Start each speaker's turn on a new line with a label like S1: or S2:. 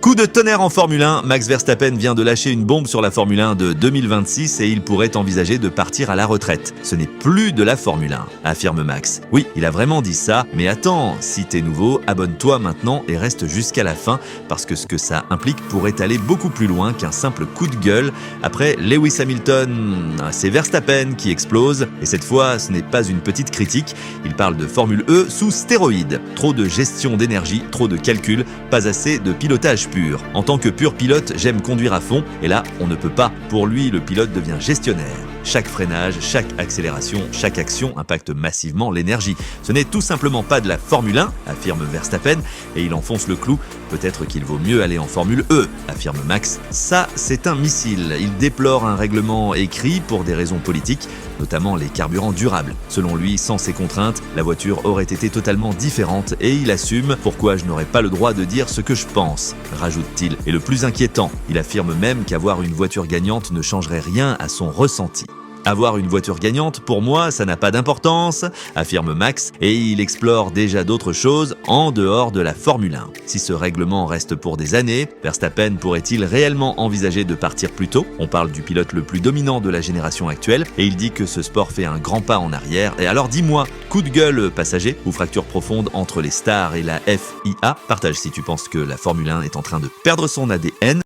S1: Coup de tonnerre en Formule 1, Max Verstappen vient de lâcher une bombe sur la Formule 1 de 2026 et il pourrait envisager de partir à la retraite. Ce n'est plus de la Formule 1, affirme Max. Oui, il a vraiment dit ça, mais attends, si t'es nouveau, abonne-toi maintenant et reste jusqu'à la fin, parce que ce que ça implique pourrait aller beaucoup plus loin qu'un simple coup de gueule. Après Lewis Hamilton, c'est Verstappen qui explose, et cette fois, ce n'est pas une petite critique, il parle de Formule E sous stéroïdes. Trop de gestion d'énergie, trop de calculs, pas assez de pilotage pur. En tant que pur pilote, j'aime conduire à fond, et là, on ne peut pas. Pour lui, le pilote devient gestionnaire. Chaque freinage, chaque accélération, chaque action impacte massivement l'énergie. Ce n'est tout simplement pas de la Formule 1, affirme Verstappen, et il enfonce le clou. Peut-être qu'il vaut mieux aller en Formule E, affirme Max. Ça, c'est un missile. Il déplore un règlement écrit pour des raisons politiques, notamment les carburants durables. Selon lui, sans ces contraintes, la voiture aurait été totalement différente et il assume « Pourquoi je n'aurais pas le droit de dire ce que je pense ?» rajoute-t-il. Et le plus inquiétant, il affirme même qu'avoir une voiture gagnante ne changerait rien à son ressenti. Avoir une voiture gagnante, pour moi, ça n'a pas d'importance, affirme Max, et il explore déjà d'autres choses en dehors de la Formule 1. Si ce règlement reste pour des années, Verstappen pourrait-il réellement envisager de partir plus tôt ? On parle du pilote le plus dominant de la génération actuelle, et il dit que ce sport fait un grand pas en arrière. Et alors dis-moi, coup de gueule passager ou fracture profonde entre les stars et la FIA ? Partage si tu penses que la Formule 1 est en train de perdre son ADN.